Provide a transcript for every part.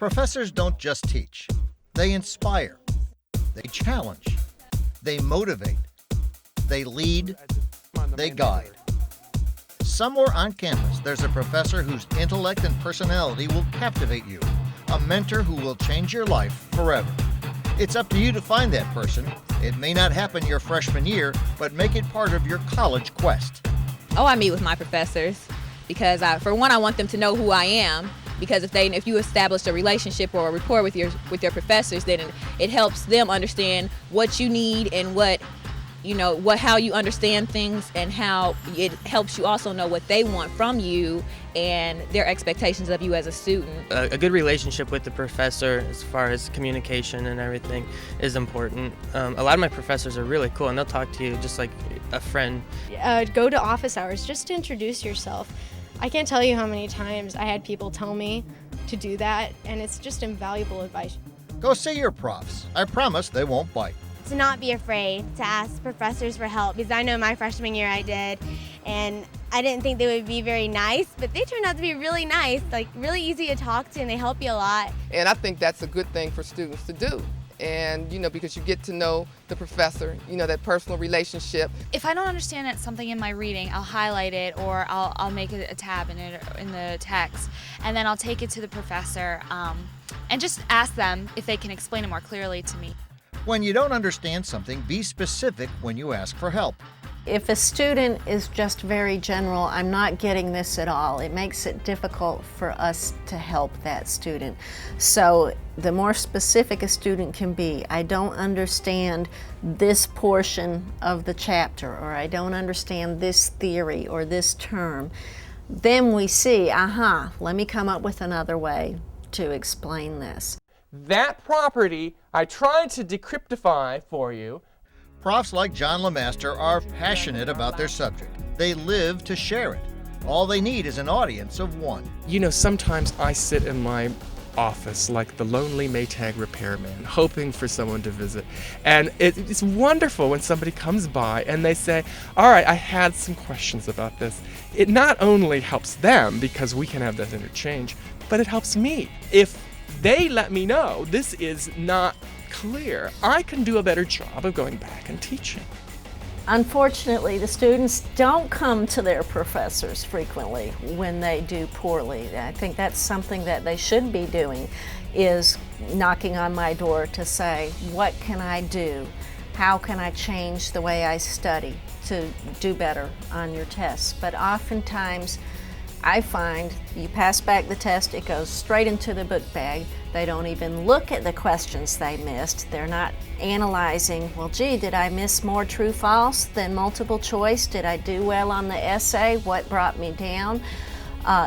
Professors don't just teach. They inspire. They challenge. They motivate. They lead. They guide. Somewhere on campus, there's a professor whose intellect and personality will captivate you. A mentor who will change your life forever. It's up to you to find that person. It may not happen your freshman year, but make it part of your college quest. Oh, I meet with my professors because, for one, I want them to know who I am. Because if you establish a relationship or a rapport with your professors, then it helps them understand what you need and how you understand things, and how it helps you also know what they want from you and their expectations of you as a student. A good relationship with the professor, as far as communication and everything, is important. A lot of my professors are really cool, and they'll talk to you just like a friend. Go to office hours just to introduce yourself. I can't tell you how many times I had people tell me to do that, and it's just invaluable advice. Go see your profs. I promise they won't bite. To not be afraid to ask professors for help, because I know my freshman year I did, and I didn't think they would be very nice, but they turned out to be really nice, like really easy to talk to, and they help you a lot. And I think that's a good thing for students to do. And, because you get to know the professor, that personal relationship. If I don't understand something in my reading, I'll highlight it, or I'll make a tab in it in the text, and then I'll take it to the professor and just ask them if they can explain it more clearly to me. When you don't understand something, be specific when you ask for help. If a student is just very general, I'm not getting this at all, it makes it difficult for us to help that student. So the more specific a student can be, I don't understand this portion of the chapter, or I don't understand this theory or this term, then we see, let me come up with another way to explain this. That property I tried to decryptify for you. Profs like John Lemaster are passionate about their subject. They live to share it. All they need is an audience of one. Sometimes I sit in my office like the lonely Maytag repairman, hoping for someone to visit. And it's wonderful when somebody comes by and they say, all right, I had some questions about this. It not only helps them, because we can have that interchange, but it helps me. If they let me know this is not clear, I can do a better job of going back and teaching. Unfortunately, the students don't come to their professors frequently when they do poorly. I think that's something that they should be doing, is knocking on my door to say, what can I do? How can I change the way I study to do better on your tests? But oftentimes, I find you pass back the test, it goes straight into the book bag. They don't even look at the questions they missed. They're not analyzing, well, gee, did I miss more true false than multiple choice? Did I do well on the essay? What brought me down?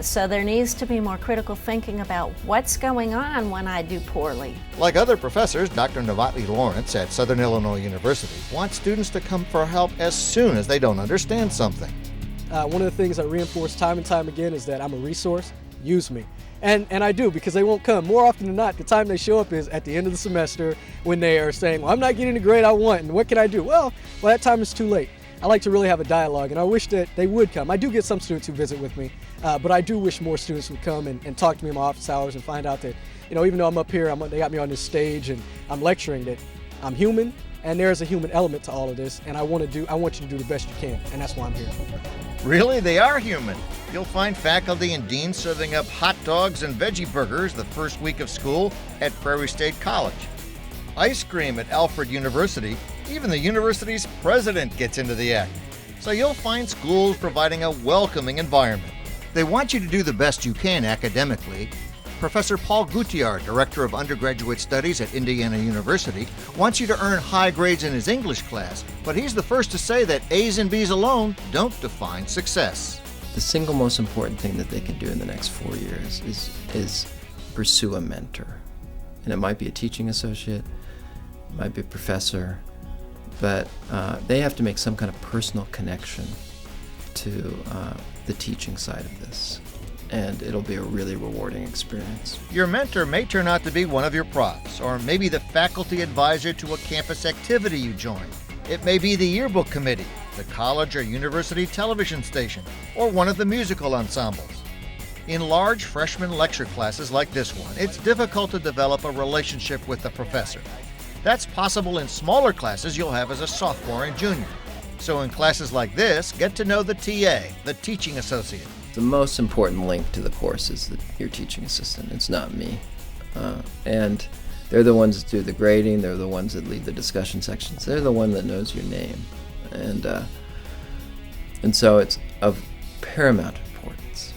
So there needs to be more critical thinking about what's going on when I do poorly. Like other professors, Dr. Novotny Lawrence at Southern Illinois University wants students to come for help as soon as they don't understand something. One of the things I reinforce time and time again is that I'm a resource. Use me. And I do, because they won't come. More often than not, the time they show up is at the end of the semester when they are saying, well, I'm not getting the grade I want, and what can I do? Well, that time is too late. I like to really have a dialogue, and I wish that they would come. I do get some students who visit with me, but I do wish more students would come and talk to me in my office hours and find out that, even though I'm up here, they got me on this stage and I'm lecturing, that I'm human, and there's a human element to all of this, and I want you to do the best you can, and that's why I'm here. Really, they are human. You'll find faculty and deans serving up hot dogs and veggie burgers the first week of school at Prairie State College. Ice cream at Alfred University. Even the university's president gets into the act. So you'll find schools providing a welcoming environment. They want you to do the best you can academically. Professor Paul Gutjahr, Director of Undergraduate Studies at Indiana University, wants you to earn high grades in his English class, but he's the first to say that A's and B's alone don't define success. The single most important thing that they can do in the next 4 years is pursue a mentor. And it might be a teaching associate, it might be a professor, but they have to make some kind of personal connection to the teaching side of this. And it'll be a really rewarding experience. Your mentor may turn out to be one of your profs, or maybe the faculty advisor to a campus activity you join. It may be the yearbook committee, the college or university television station, or one of the musical ensembles. In large freshman lecture classes like this one, it's difficult to develop a relationship with the professor. That's possible in smaller classes you'll have as a sophomore and junior. So in classes like this, get to know the TA, the teaching associate. The most important link to the course is your teaching assistant. It's not me. And they're the ones that do the grading. They're the ones that lead the discussion sections. They're the one that knows your name. And so it's of paramount importance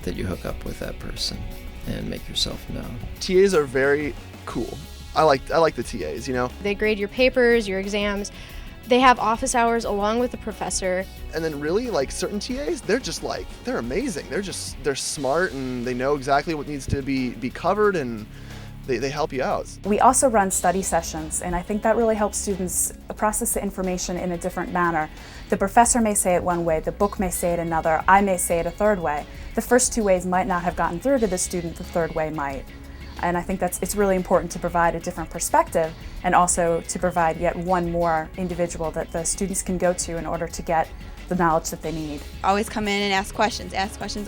that you hook up with that person and make yourself known. TAs are very cool. I like the TAs, you know. They grade your papers, your exams. They have office hours along with the professor. And then really, like, certain TAs, they're amazing. They're smart, and they know exactly what needs to be covered, and they help you out. We also run study sessions, and I think that really helps students process the information in a different manner. The professor may say it one way, the book may say it another, I may say it a third way. The first two ways might not have gotten through to the student, the third way might. And I think it's really important to provide a different perspective and also to provide yet one more individual that the students can go to in order to get the knowledge that they need. Always come in and ask questions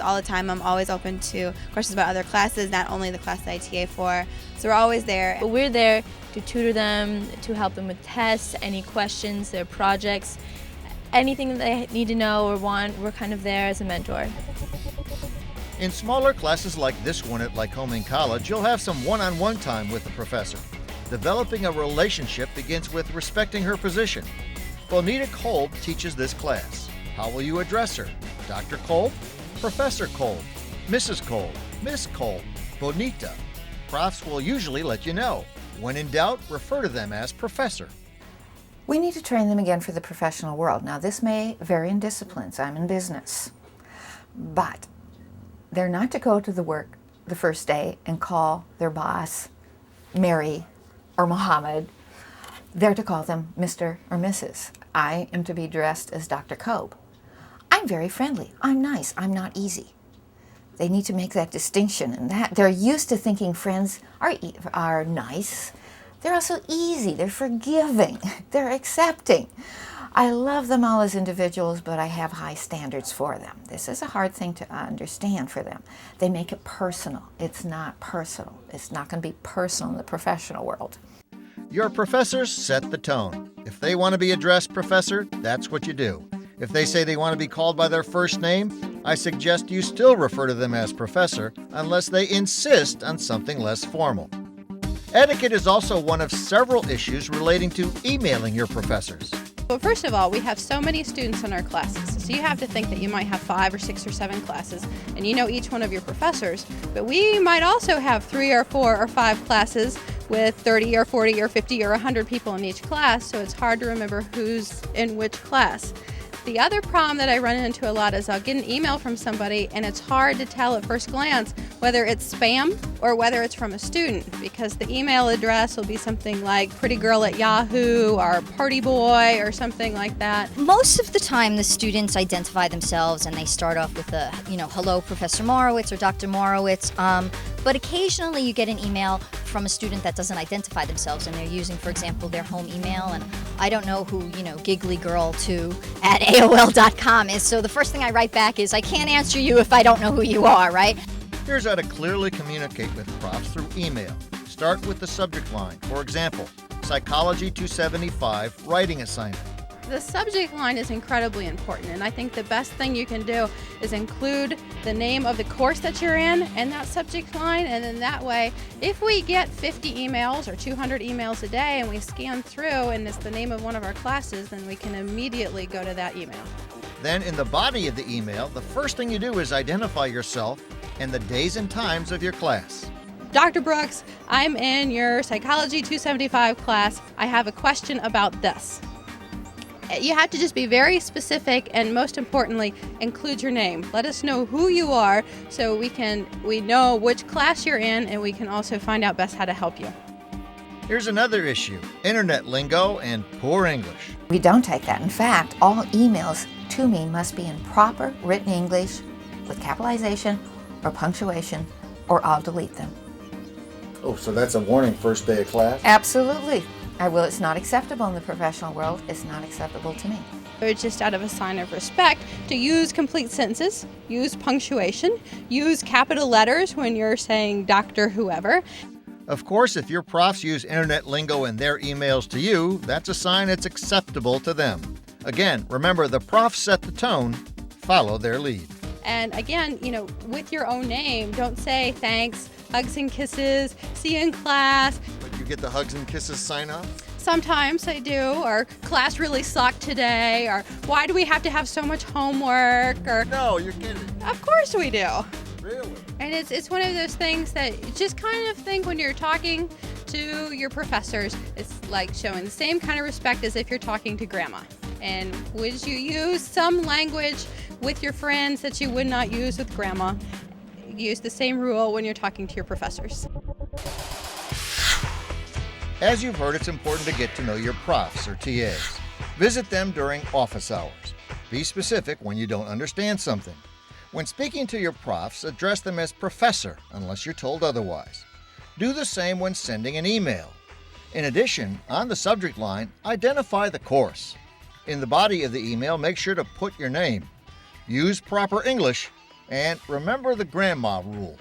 all the time. I'm always open to questions about other classes, not only the class that I TA for. So we're always there. But we're there to tutor them, to help them with tests, any questions, their projects, anything that they need to know or want, we're kind of there as a mentor. In smaller classes like this one at Lycoming College, you'll have some one-on-one time with the professor. Developing a relationship begins with respecting her position. Bonita Kolb teaches this class. How will you address her? Dr. Kolb, Professor Kolb, Mrs. Kolb, Miss Kolb, Bonita. Profs will usually let you know. When in doubt, refer to them as Professor. We need to train them again for the professional world. Now, this may vary in disciplines. I'm in business. But they're not to go to the work the first day and call their boss Mary or Mohammed. They're to call them Mr. or Mrs. I am to be dressed as Dr. Kolb. I'm very friendly. I'm nice. I'm not easy. They need to make that distinction, and that they're used to thinking friends are nice. They're also easy. They're forgiving. They're accepting. I love them all as individuals, but I have high standards for them. This is a hard thing to understand for them. They make it personal. It's not personal. It's not going to be personal in the professional world. Your professors set the tone. If they want to be addressed Professor, that's what you do. If they say they want to be called by their first name, I suggest you still refer to them as Professor unless they insist on something less formal. Etiquette is also one of several issues relating to emailing your professors. Well, first of all, we have so many students in our classes, so you have to think that you might have 5 or 6 or 7 classes, and you know each one of your professors, but we might also have 3 or 4 or 5 classes with 30 or 40 or 50 or 100 people in each class, so it's hard to remember who's in which class. The other problem that I run into a lot is I'll get an email from somebody and it's hard to tell at first glance whether it's spam or whether it's from a student, because the email address will be something like prettygirl@Yahoo or partyboy or something like that. Most of the time the students identify themselves and they start off with a, hello Professor Morowitz or Dr. Morowitz, but occasionally you get an email from a student that doesn't identify themselves and they're using, for example, their home email, and I don't know who, giggly-girl2@AOL.com is, so the first thing I write back is, I can't answer you if I don't know who you are, right? Here's how to clearly communicate with profs through email. Start with the subject line. For example, Psychology 275 writing assignment. The subject line is incredibly important, and I think the best thing you can do is include the name of the course that you're in and that subject line, and then that way, if we get 50 emails or 200 emails a day and we scan through and it's the name of one of our classes, then we can immediately go to that email. Then in the body of the email, the first thing you do is identify yourself and the days and times of your class. Dr. Brooks, I'm in your Psychology 275 class. I have a question about this. You have to just be very specific and, most importantly, include your name. Let us know who you are so we know which class you're in, and we can also find out best how to help you. Here's another issue, internet lingo and poor English. We don't take that. In fact, all emails to me must be in proper written English with capitalization or punctuation, or I'll delete them. Oh, so that's a warning first day of class? Absolutely. It's not acceptable in the professional world. It's not acceptable to me. It's just out of a sign of respect to use complete sentences, use punctuation, use capital letters when you're saying Dr. whoever. Of course, if your profs use internet lingo in their emails to you, that's a sign it's acceptable to them. Again, remember, the profs set the tone, follow their lead. And again, with your own name, don't say thanks, hugs and kisses, see you in class. But you get the hugs and kisses sign off? Sometimes I do, or class really sucked today, or why do we have to have so much homework, or... No, you're kidding. Of course we do. Really? And it's one of those things that you just kind of think when you're talking to your professors, it's like showing the same kind of respect as if you're talking to grandma. And would you use some language with your friends that you would not use with grandma? Use the same rule when you're talking to your professors. As you've heard, it's important to get to know your profs or TAs. Visit them during office hours. Be specific when you don't understand something. When speaking to your profs, address them as professor unless you're told otherwise. Do the same when sending an email. In addition, on the subject line, identify the course. In the body of the email, make sure to put your name. Use proper English, and remember the grandma rule.